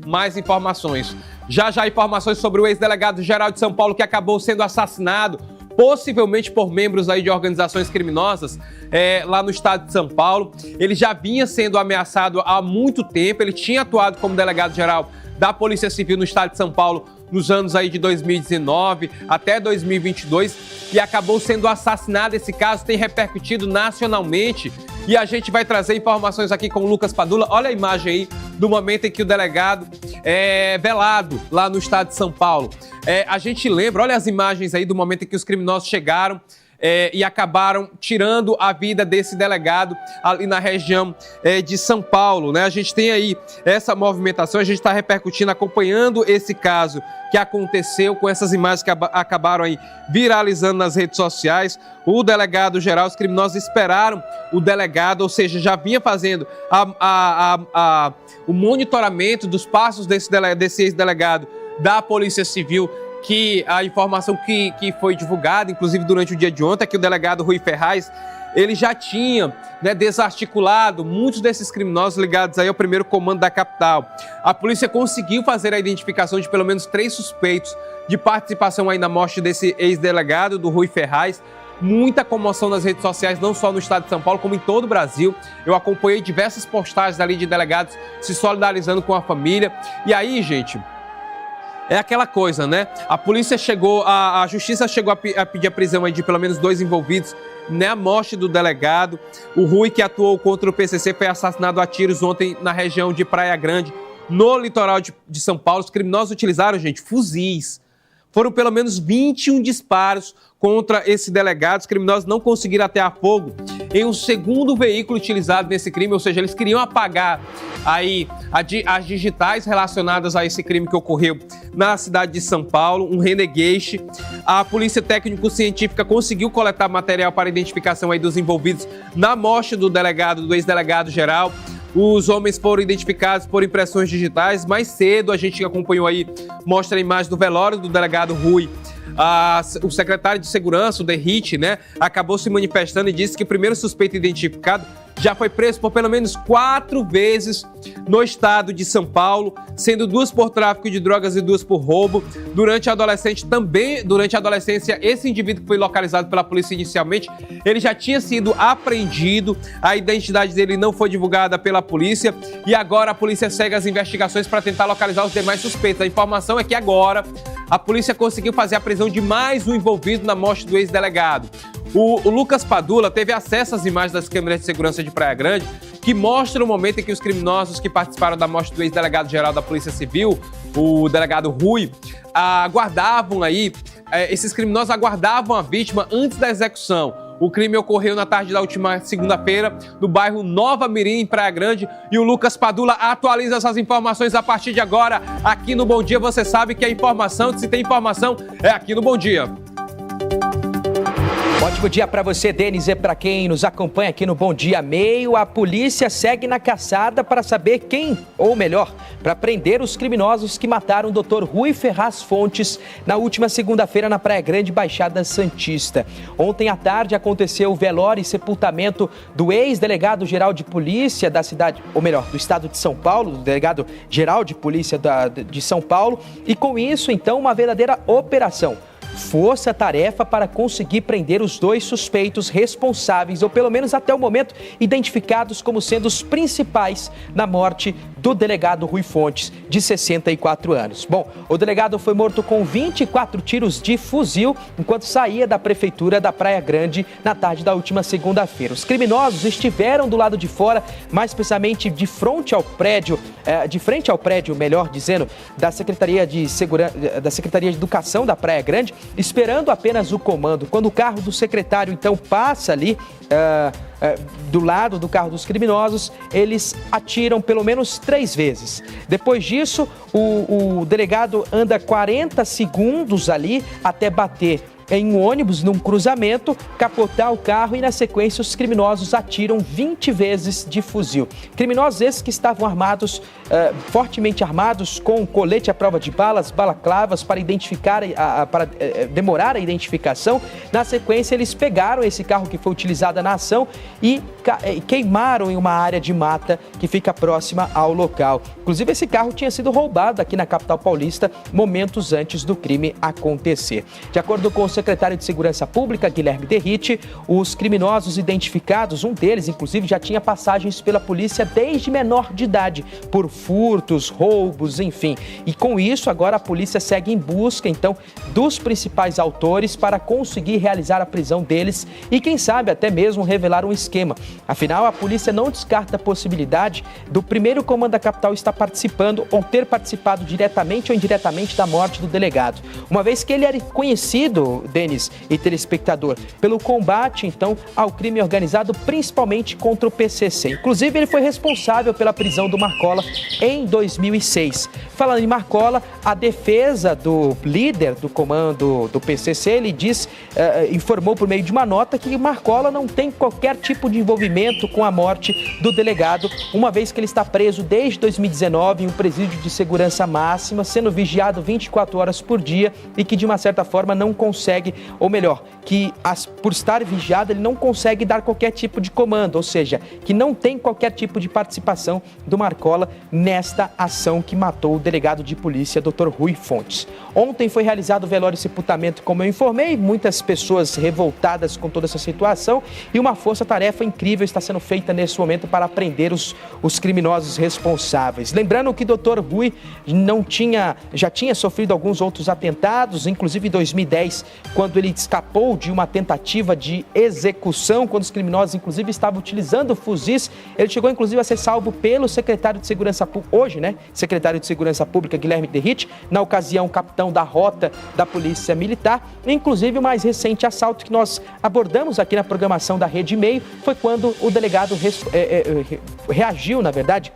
mais informações. Já informações sobre o ex-delegado-geral de São Paulo que acabou sendo assassinado, possivelmente por membros aí de organizações criminosas lá no estado de São Paulo. Ele já vinha sendo ameaçado há muito tempo, ele tinha atuado como delegado-geral da Polícia Civil no estado de São Paulo nos anos aí de 2019 até 2022 e acabou sendo assassinado. Esse caso tem repercutido nacionalmente e a gente vai trazer informações aqui com o Lucas Padula. Olha a imagem aí do momento em que o delegado é velado lá no estado de São Paulo. A gente lembra, olha as imagens aí do momento em que os criminosos chegaram e acabaram tirando a vida desse delegado ali na região de São Paulo, né? A gente tem aí essa movimentação, a gente está repercutindo, acompanhando esse caso que aconteceu com essas imagens que acabaram aí viralizando nas redes sociais. O delegado-geral, os criminosos esperaram o delegado, ou seja, já vinha fazendo o monitoramento dos passos desse ex-delegado da Polícia Civil, que a informação que foi divulgada, inclusive durante o dia de ontem, é que o delegado Rui Ferraz, ele já tinha desarticulado muitos desses criminosos ligados aí ao primeiro comando da capital. A polícia conseguiu fazer a identificação de pelo menos 3 suspeitos de participação aí na morte desse ex-delegado, do Rui Ferraz. Muita comoção nas redes sociais, não só no estado de São Paulo, como em todo o Brasil. Eu acompanhei diversas postagens ali de delegados se solidarizando com a família. E aí, gente, é aquela coisa, né? A polícia chegou, a justiça chegou a pedir a prisão aí de pelo menos 2 envolvidos na morte do delegado. O Rui, que atuou contra o PCC, foi assassinado a tiros ontem na região de Praia Grande, no litoral de São Paulo. Os criminosos utilizaram, gente, fuzis. Foram pelo menos 21 disparos contra esse delegado. Os criminosos não conseguiram atear fogo em um segundo veículo utilizado nesse crime, ou seja, eles queriam apagar aí as digitais relacionadas a esse crime que ocorreu na cidade de São Paulo, um Renegade. A Polícia Técnico-Científica conseguiu coletar material para identificação aí dos envolvidos na morte do ex-delegado-geral. Os homens foram identificados por impressões digitais. Mais cedo, a gente acompanhou aí, mostra a imagem do velório do delegado Rui. O secretário de Segurança, o Derrite, né, acabou se manifestando e disse que o primeiro suspeito identificado já foi preso por pelo menos 4 vezes no estado de São Paulo, sendo 2 por tráfico de drogas e 2 por roubo. Durante a adolescência, esse indivíduo que foi localizado pela polícia inicialmente, ele já tinha sido apreendido, a identidade dele não foi divulgada pela polícia e agora a polícia segue as investigações para tentar localizar os demais suspeitos. A informação é que agora a polícia conseguiu fazer a prisão de mais um envolvido na morte do ex-delegado. O Lucas Padula teve acesso às imagens das câmeras de segurança de Praia Grande, que mostram o momento em que os criminosos que participaram da morte do ex-delegado-geral da Polícia Civil, o delegado Rui, esses criminosos aguardavam a vítima antes da execução. O crime ocorreu na tarde da última segunda-feira, no bairro Nova Mirim, em Praia Grande, e o Lucas Padula atualiza essas informações a partir de agora, aqui no Bom Dia. Você sabe que a informação, se tem informação, é aqui no Bom Dia. Ótimo dia para você, Denis, e para quem nos acompanha aqui no Bom Dia Meio. A polícia segue na caçada para saber quem, ou melhor, para prender os criminosos que mataram o Dr. Rui Ferraz Fontes na última segunda-feira na Praia Grande, Baixada Santista. Ontem à tarde aconteceu o velório e sepultamento do ex-delegado-geral de polícia da cidade, ou melhor, do estado de São Paulo, do delegado-geral de polícia de São Paulo, e com isso, então, uma verdadeira operação. Força-tarefa para conseguir prender os 2 suspeitos responsáveis, ou pelo menos até o momento identificados como sendo os principais na morte do delegado Rui Fontes, de 64 anos. Bom, o delegado foi morto com 24 tiros de fuzil enquanto saía da prefeitura da Praia Grande na tarde da última segunda-feira. Os criminosos estiveram do lado de fora, mais precisamente de frente ao prédio, melhor dizendo, da Secretaria de Educação da Praia Grande, esperando apenas o comando. Quando o carro do secretário, então, passa ali do lado do carro dos criminosos, eles atiram pelo menos 3 vezes. Depois disso, o delegado anda 40 segundos ali até bater em um ônibus num cruzamento, capotar o carro e, na sequência, os criminosos atiram 20 vezes de fuzil. Criminosos esses que estavam armados, fortemente armados, com colete à prova de balas, balaclavas, para identificar, para demorar a identificação. Na sequência, eles pegaram esse carro que foi utilizado na ação e queimaram em uma área de mata que fica próxima ao local. Inclusive, esse carro tinha sido roubado aqui na capital paulista momentos antes do crime acontecer. De acordo com o secretário de Segurança Pública, Guilherme Derrite, os criminosos identificados, um deles, inclusive, já tinha passagens pela polícia desde menor de idade, por furtos, roubos, enfim. E com isso, agora a polícia segue em busca, então, dos principais autores para conseguir realizar a prisão deles e, quem sabe, até mesmo revelar um esquema. Afinal, a polícia não descarta a possibilidade do primeiro comando da capital estar participando ou ter participado diretamente ou indiretamente da morte do delegado. Uma vez que ele era conhecido, Denis e telespectador, pelo combate, então, ao crime organizado, principalmente contra o PCC. Inclusive, ele foi responsável pela prisão do Marcola em 2006. Falando em Marcola, a defesa do líder do comando do PCC, ele informou por meio de uma nota que Marcola não tem qualquer tipo de envolvimento com a morte do delegado, uma vez que ele está preso desde 2019 em um presídio de segurança máxima, sendo vigiado 24 horas por dia e que, de uma certa forma, não consegue, ou melhor, que por estar vigiado, ele não consegue dar qualquer tipo de comando, ou seja, que não tem qualquer tipo de participação do Marcola nesta ação que matou o delegado de polícia, Dr. Rui Fontes. Ontem foi realizado o velório e sepultamento, como eu informei, muitas pessoas revoltadas com toda essa situação e uma força-tarefa incrível está sendo feita nesse momento para prender os criminosos responsáveis. Lembrando que o Dr. Rui já tinha sofrido alguns outros atentados, inclusive em 2010, quando ele escapou de uma tentativa de execução, quando os criminosos, inclusive, estavam utilizando fuzis. Ele chegou, inclusive, a ser salvo pelo secretário de Segurança Pública, hoje, secretário de Segurança Pública, Guilherme Derrite, na ocasião, capitão da rota da Polícia Militar. Inclusive, o mais recente assalto que nós abordamos aqui na programação da Rede Meio foi quando o delegado reagiu, na verdade,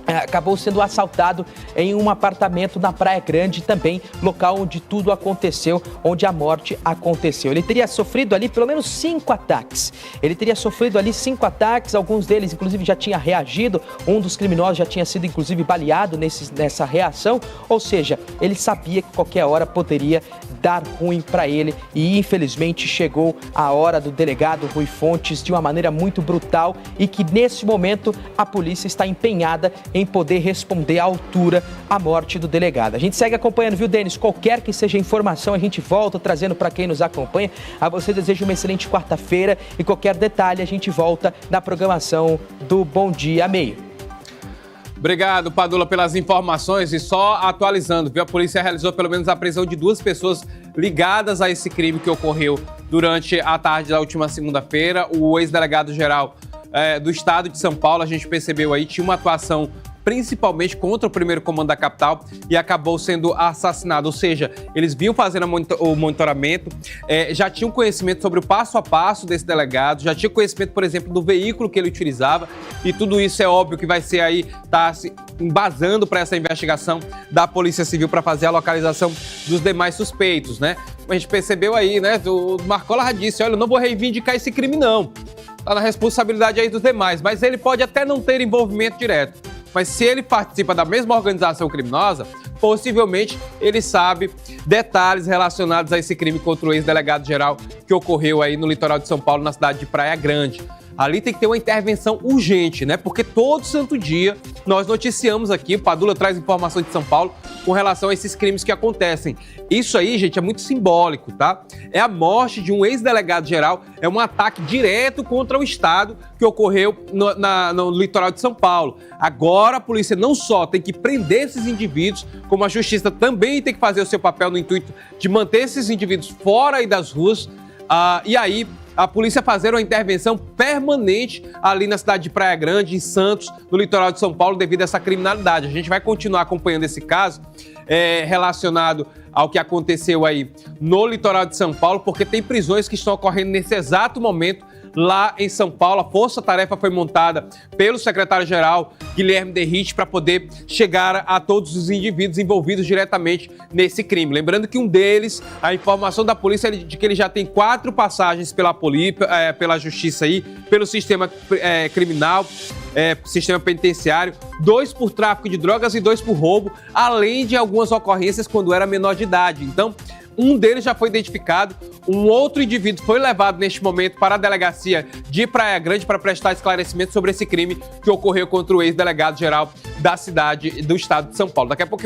acabou sendo assaltado em um apartamento na Praia Grande, também local onde tudo aconteceu, onde a morte aconteceu. Ele teria sofrido ali pelo menos 5 ataques. Alguns deles, inclusive, já tinha reagido. Um dos criminosos já tinha sido, inclusive, baleado nessa reação. Ou seja, ele sabia que qualquer hora poderia dar ruim para ele e, infelizmente, chegou a hora do delegado Rui Fontes de uma maneira muito brutal e que, nesse momento, a polícia está empenhada em poder responder à altura à morte do delegado. A gente segue acompanhando, viu, Denis? Qualquer que seja a informação, a gente volta trazendo para quem nos acompanha. A você desejo uma excelente quarta-feira e qualquer detalhe a gente volta na programação do Bom Dia Meio. Obrigado, Padula, pelas informações. E só atualizando, viu? A polícia realizou pelo menos a prisão de 2 pessoas ligadas a esse crime que ocorreu durante a tarde da última segunda-feira. O ex-delegado-geral do estado de São Paulo, a gente percebeu aí, tinha uma atuação principalmente contra o primeiro comando da capital e acabou sendo assassinado. Ou seja, eles vinham fazendo o monitoramento, já tinham conhecimento sobre o passo a passo desse delegado, já tinham conhecimento, por exemplo, do veículo que ele utilizava e tudo isso é óbvio que vai ser aí, tá se embasando para essa investigação da Polícia Civil para fazer a localização dos demais suspeitos, né? A gente percebeu aí, né, o Marcola já disse, olha, eu não vou reivindicar esse crime não, tá na responsabilidade aí dos demais, mas ele pode até não ter envolvimento direto. Mas se ele participa da mesma organização criminosa, possivelmente ele sabe detalhes relacionados a esse crime contra o ex-delegado-geral que ocorreu aí no litoral de São Paulo, na cidade de Praia Grande. Ali tem que ter uma intervenção urgente, né? Porque todo santo dia nós noticiamos aqui, o Padula traz informações de São Paulo com relação a esses crimes que acontecem. Isso aí, gente, é muito simbólico, tá? É a morte de um ex-delegado-geral, é um ataque direto contra o Estado que ocorreu no litoral de São Paulo. Agora a polícia não só tem que prender esses indivíduos, como a justiça também tem que fazer o seu papel no intuito de manter esses indivíduos fora aí das ruas. E aí a polícia fazer uma intervenção permanente ali na cidade de Praia Grande, em Santos, no litoral de São Paulo, devido a essa criminalidade. A gente vai continuar acompanhando esse caso relacionado ao que aconteceu aí no litoral de São Paulo, porque tem prisões que estão ocorrendo nesse exato momento lá em São Paulo. A força-tarefa foi montada pelo secretário-geral Guilherme Derrite para poder chegar a todos os indivíduos envolvidos diretamente nesse crime. Lembrando que um deles, a informação da polícia é de que ele já tem 4 passagens pela justiça aí, pelo sistema criminal, sistema penitenciário, 2 por tráfico de drogas e 2 por roubo, além de algumas ocorrências quando era menor de idade. Então, um deles já foi identificado, um outro indivíduo foi levado neste momento para a delegacia de Praia Grande para prestar esclarecimento sobre esse crime que ocorreu contra o ex-delegado-geral da cidade do estado de São Paulo. Daqui a pouco